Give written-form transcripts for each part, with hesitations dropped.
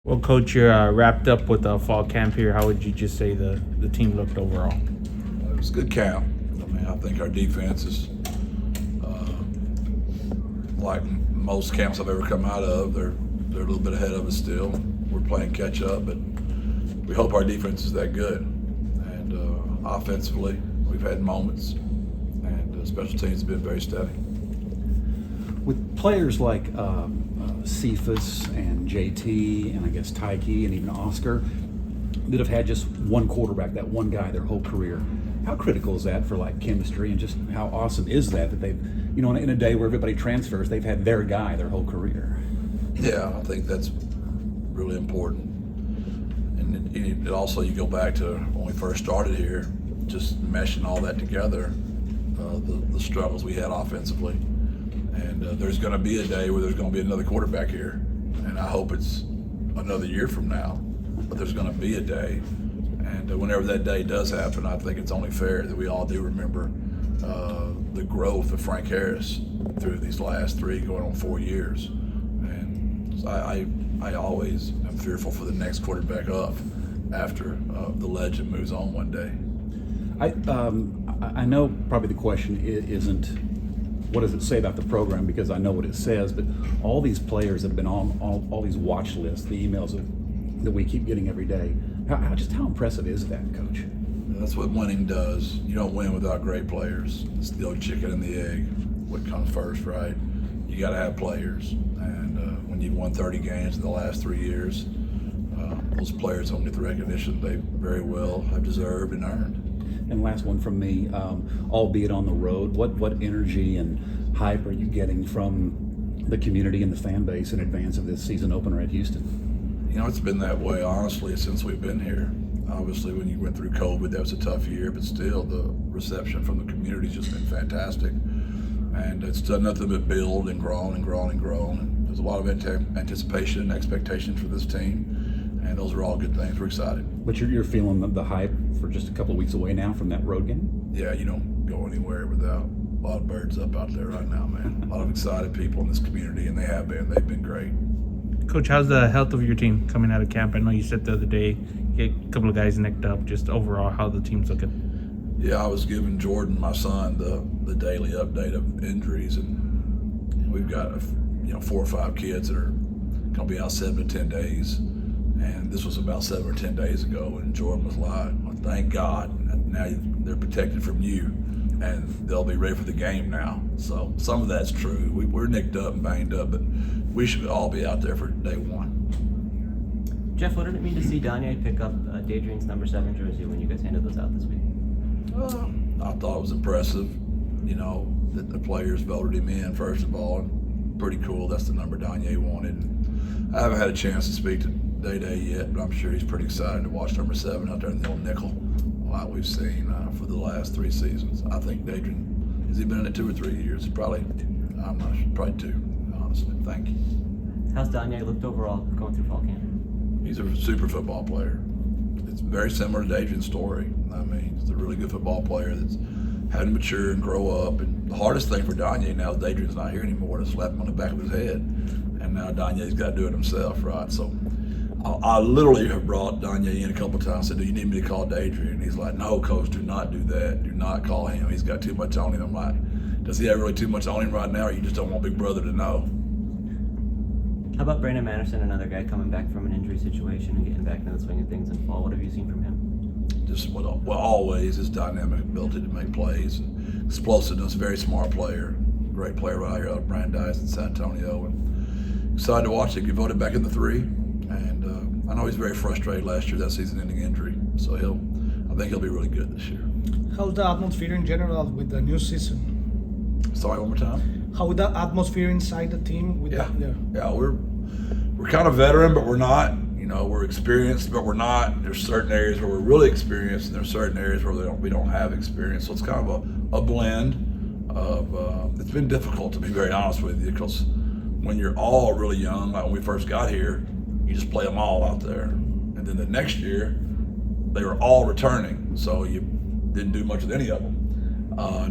Well, Coach, you're wrapped up with the fall camp here. How would you just say the team looked overall? It was a good camp. I mean, I think our defense is like most camps I've ever come out of. They're a little bit ahead of us still. We're playing catch up, but we hope our defense is that good. And offensively, we've had moments, and special teams have been very steady. With players like Cephas and JT and I guess Tyke and even Oscar that have had just one quarterback, that one guy their whole career, how critical is that for like chemistry, and just how awesome is that they've, in a day where everybody transfers, they've had their guy their whole career? Yeah, I think that's really important. And it also, you go back to when we first started here, just meshing all that together, the struggles we had offensively. And there's going to be a day where there's going to be another quarterback here, and I hope it's another year from now, but there's going to be a day. And whenever that day does happen, I think it's only fair that we all do remember the growth of Frank Harris through these last 3 going on 4 years. And I always am fearful for the next quarterback up after the legend moves on one day. I know probably the question isn't what does it say about the program, because I know what it says, but all these players that have been on all these watch lists, the emails that we keep getting every day, how impressive is that, Coach? That's what winning does. You don't win without great players. It's the old chicken and the egg. What comes first, right? You got to have players, and when you've won 30 games in the last 3 years, those players don't get the recognition they very well have deserved and earned. And last one from me, albeit on the road, what energy and hype are you getting from the community and the fan base in advance of this season opener at Houston? It's been that way, honestly, since we've been here. Obviously, when you went through COVID, that was a tough year, but still, the reception from the community's just been fantastic. And it's done nothing but build and grown and grown and grown. And there's a lot of anticipation and expectation for this team, and those are all good things. We're excited. But you're feeling the hype for just a couple of weeks away now from that road game? Yeah, you don't go anywhere without a lot of birds up out there right now, man. A lot of excited people in this community, and they've been great. Coach, how's the health of your team coming out of camp? I know you said the other day you had a couple of guys nicked up. Just overall, how the team's looking? Yeah, I was giving Jordan, my son, the daily update of injuries, and we've got 4 or 5 kids that are going to be out 7 to 10 days. And this was about 7 or 10 days ago, and Jordan was like, well, thank God, now they're protected from you, and they'll be ready for the game now. So some of that's true. We're nicked up and banged up, but we should all be out there for day 1. Jeff, what did it mean to see Danye pick up Dadrian's number 7 jersey when you guys handed those out this week? I thought it was impressive, that the players voted him in, first of all, and pretty cool. That's the number Danye wanted. And I haven't had a chance to speak to Day yet, but I'm sure he's pretty excited to watch number 7 out there in the old nickel, like we've seen for the last 3 seasons. I think Dadrian, has he been in it 2 or 3 years? Probably 2, honestly. Thank you. How's Danye looked overall going through fall camp? He's a super football player. It's very similar to Dadrian's story. I mean, he's a really good football player that's had to mature and grow up. And the hardest thing for Danye now is Dadrian's not here anymore to slap him on the back of his head. And now Danye's got to do it himself, right? So I literally have brought Danye in a couple of times and said, do you need me to call Dadrian? And he's like, no, Coach, do not do that. Do not call him. He's got too much on him. I'm like, does he have really too much on him right now, or you just don't want Big Brother to know? How about Brandon Manderson, another guy coming back from an injury situation and getting back into the swing of things in fall? What have you seen from him? Just always his dynamic ability to make plays and explosiveness. Very smart player, great player right here out of Brandeis in San Antonio. And excited to watch him get voted back in the 3. And I know he's very frustrated last year, that season-ending injury. So I think he'll be really good this year. How's the atmosphere in general with the new season? Sorry, one more time. How the atmosphere inside the team? Yeah, we're kind of veteran, but we're not. We're experienced, but we're not. There's certain areas where we're really experienced, and there's certain areas where we don't have experience. So it's kind of a blend of. It's been difficult, to be very honest with you, because when you're all really young, like when we first got here, you just play them all out there, and then the next year they were all returning, so you didn't do much with any of them.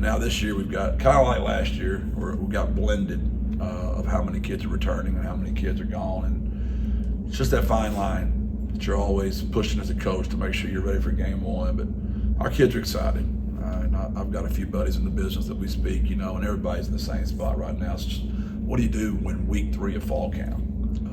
Now this year we've got, kind of like last year, we got blended of how many kids are returning and how many kids are gone, and it's just that fine line that you're always pushing as a coach to make sure you're ready for game one. But our kids are excited. And I've got a few buddies in the business that we speak, and everybody's in the same spot right now. It's just, what do you do when week 3 of fall camp?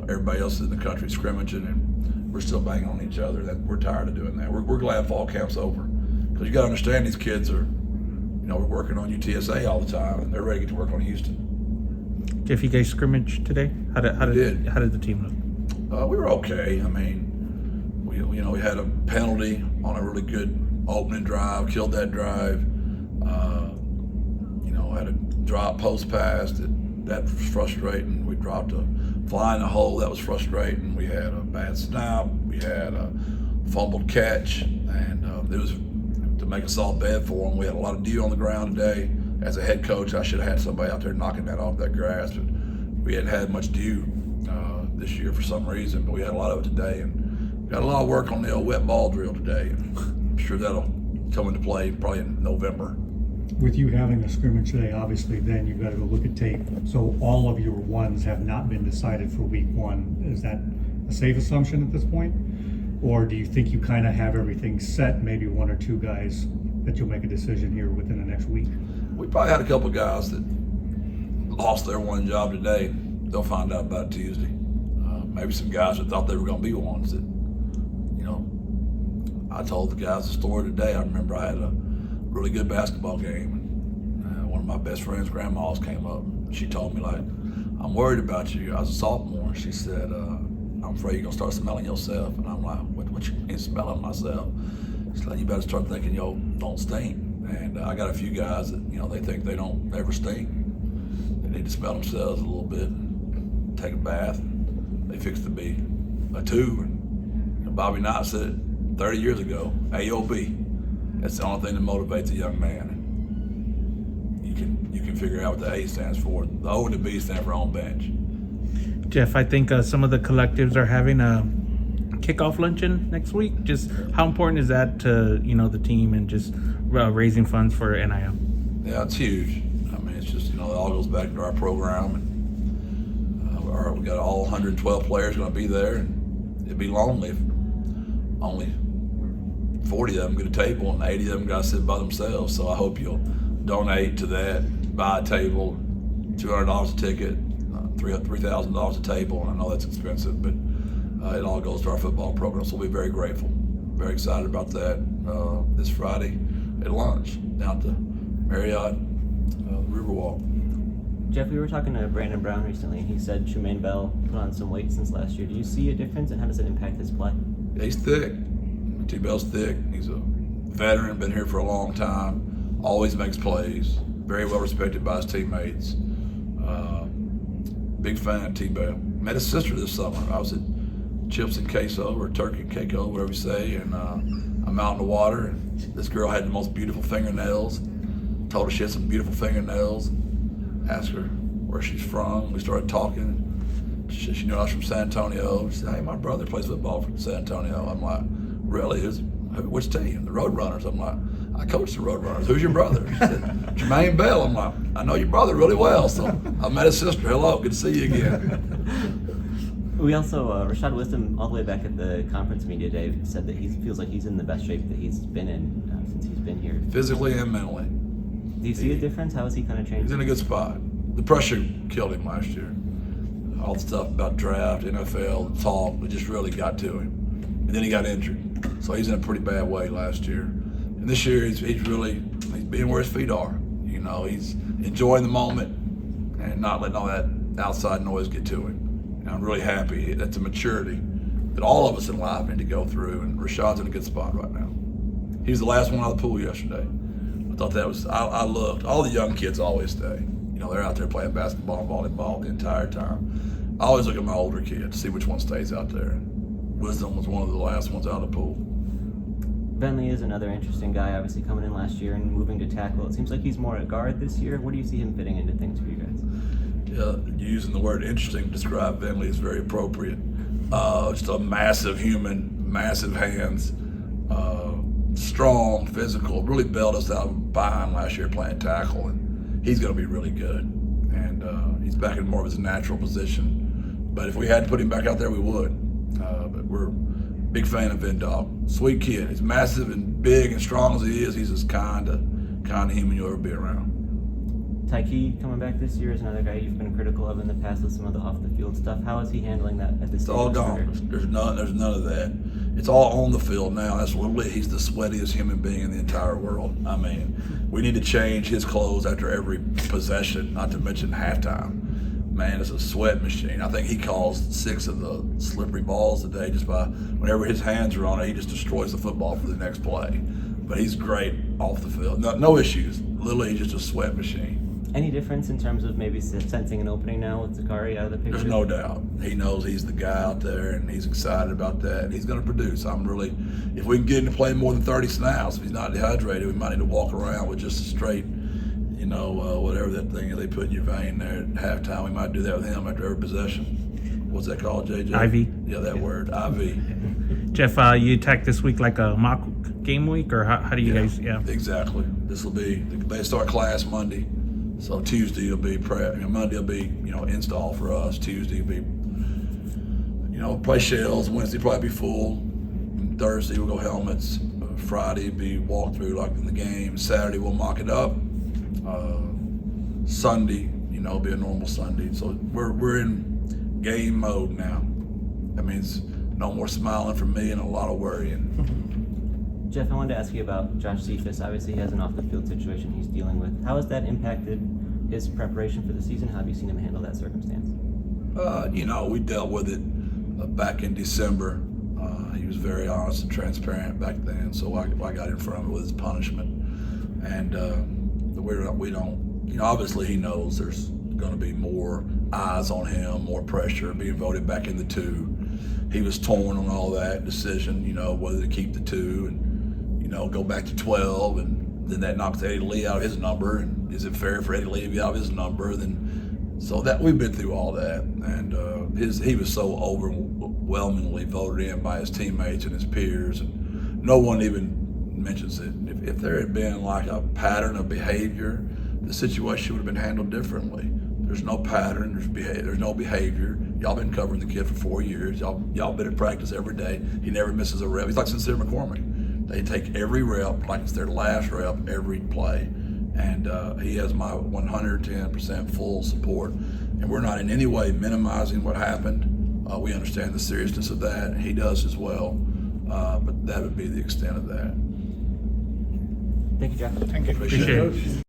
Everybody else in the country is scrimmaging, and we're still banging on each other. We're tired of doing that. We're glad fall camp's over, because you got to understand these kids are, we're working on UTSA all the time, and they're ready to get to work on Houston. Jeff, you guys scrimmage today? How did the team look? We were okay. I mean, we had a penalty on a really good opening drive, killed that drive. Had a drop post pass that was frustrating. We dropped a fly in the hole, that was frustrating. We had a bad snap. We had a fumbled catch, and it was to make us all bad for them. We had a lot of dew on the ground today. As a head coach, I should have had somebody out there knocking that off that grass, but we hadn't had much dew this year for some reason, but we had a lot of it today, and got a lot of work on the wet ball drill today. I'm sure that'll come into play probably in November. With you having a scrimmage today, obviously, then you've got to go look at tape. So all of your ones have not been decided for week 1. Is that a safe assumption at this point? Or do you think you kind of have everything set, maybe 1 or 2 guys that you'll make a decision here within the next week? We probably had a couple of guys that lost their one job today. They'll find out about it Tuesday. Maybe some guys that thought they were going to be ones that, I told the guys the story today. I remember I had a really good basketball game. One of my best friend's grandmas came up. She told me, I'm worried about you. I was a sophomore. She said, I'm afraid you're going to start smelling yourself. And I'm like, what you mean smelling myself? She's like, you better start thinking, don't stink. And I got a few guys that, they think they don't ever stink. They need to smell themselves a little bit and take a bath. They fix to be a 2. And Bobby Knight said it 30 years ago, AOB. That's the only thing that motivates a young man. You can figure out what the A stands for. The O and the B stand for on bench. Jeff, I think some of the collectives are having a kickoff luncheon next week. Just how important is that to the team and just raising funds for NIL? Yeah, it's huge. I mean, it's just it all goes back to our program, and we got all 112 players going to be there, and it'd be lonely if only 40 of them get a table and 80 of them got to sit by themselves. So I hope you'll donate to that, buy a table, $200 a ticket, $3,000 a table, and I know that's expensive, but it all goes to our football program, so we'll be very grateful. Very excited about that this Friday at lunch down at the Marriott Riverwalk. Jeff, we were talking to Brandon Brown recently, and he said Tremaine Bell put on some weight since last year. Do you see a difference, and how does it impact his play? Yeah, he's thick. T-Bell's thick. He's a veteran, been here for a long time, always makes plays, very well respected by his teammates. Big fan of T-Bell. Met his sister this summer. I was at Chips and Queso, or Turkey and Keiko, whatever you say, and I'm out in the water, and this girl had the most beautiful fingernails. Told her she had some beautiful fingernails. Asked her where she's from. We started talking. She knew I was from San Antonio. She said, hey, my brother plays football for San Antonio. I'm like, really? Which team? The Roadrunners. I'm like, I coach the Roadrunners. Who's your brother? She said, Tremaine Bell. I'm like, I know your brother really well. So I met his sister. Hello, good to see you again. We also, Rashad Wisdom, all the way back at the conference media day, said that he feels like he's in the best shape that he's been in since he's been here. Physically and mentally. Do you see a difference? How has he kind of changed? He's in a good spot. The pressure killed him last year. All the stuff about draft, NFL, the talk, it just really got to him. And then he got injured. So he's in a pretty bad way last year. And this year he's being where his feet are. He's enjoying the moment and not letting all that outside noise get to him. And I'm really happy. That's a maturity that all of us in life need to go through, and Rashad's in a good spot right now. He was the last one out of the pool yesterday. I thought that was, I looked, all the young kids always stay. They're out there playing basketball and volleyball the entire time. I always look at my older kids, see which one stays out there. Wisdom was one of the last ones out of the pool. Bentley is another interesting guy, obviously coming in last year and moving to tackle. It seems like he's more at guard this year. Where do you see him fitting into things for you guys? Yeah, using the word interesting to describe Bentley is very appropriate. Just a massive human, massive hands, strong, physical, really bailed us out behind last year playing tackle, and he's going to be really good. And he's back in more of his natural position. But if we had to put him back out there, we would. But we're a big fan of Vendog. Sweet kid. He's massive and big and strong as he is. He's as kind of human you'll ever be around. Tyke coming back this year is another guy you've been critical of in the past with some of the off the field stuff. How is he handling that at this It's stage? all of his career? gone. There's none of that. It's all on the field now. That's literally, he's the sweatiest human being in the entire world. I mean, we need to change his clothes after every possession, not to mention halftime. Man, it's a sweat machine. I think he calls 6 of the slippery balls a day just by whenever his hands are on it, he just destroys the football for the next play. But he's great off the field. No issues. Literally, he's just a sweat machine. Any difference in terms of maybe sensing an opening now with Zakari out of the picture? There's no doubt. He knows he's the guy out there, and he's excited about that. And he's going to produce. If we can get him to play more than 30 snaps, if he's not dehydrated, we might need to walk around with just a straight, whatever that thing is they put in your vein there at halftime. We might do that with him after every possession. What's that called, JJ? IV. Yeah, that word, IV. Jeff, you attacked this week like a mock game week, or how do you guys? Yeah. Exactly. This will be, they start class Monday. So Tuesday will be prep. Monday will be, install for us. Tuesday will be, play shells. Wednesday probably be full. And Thursday we'll go helmets. Friday be walkthrough like in the game. Saturday we'll mock it up. Sunday, it'll be a normal Sunday. So we're in game mode now. That means no more smiling from me and a lot of worrying. Jeff, I wanted to ask you about Josh Cephas. Obviously, he has an off-the-field situation he's dealing with. How has that impacted his preparation for the season? How have you seen him handle that circumstance? We dealt with it back in December. He was very honest and transparent back then, so I got in front of it with his punishment. And we don't, obviously he knows there's going to be more eyes on him, more pressure, being voted back in the 2. He was torn on all that decision, whether to keep the 2 and, go back to 12, and then that knocks Eddie Lee out of his number. And is it fair for Eddie Lee to be out of his number? So that we've been through all that, and he was so overwhelmingly voted in by his teammates and his peers, and no one even mentions it. If there had been like a pattern of behavior, the situation would have been handled differently. There's no pattern. There's no behavior. Y'all been covering the kid for 4 years. Y'all been at practice every day. He never misses a rep. He's like Sincere McCormick. They take every rep like it's their last rep every play, and he has my 110% full support. And we're not in any way minimizing what happened. We understand the seriousness of that. He does as well, but that would be the extent of that. Thank you, Jeff. Thank you. Appreciate it.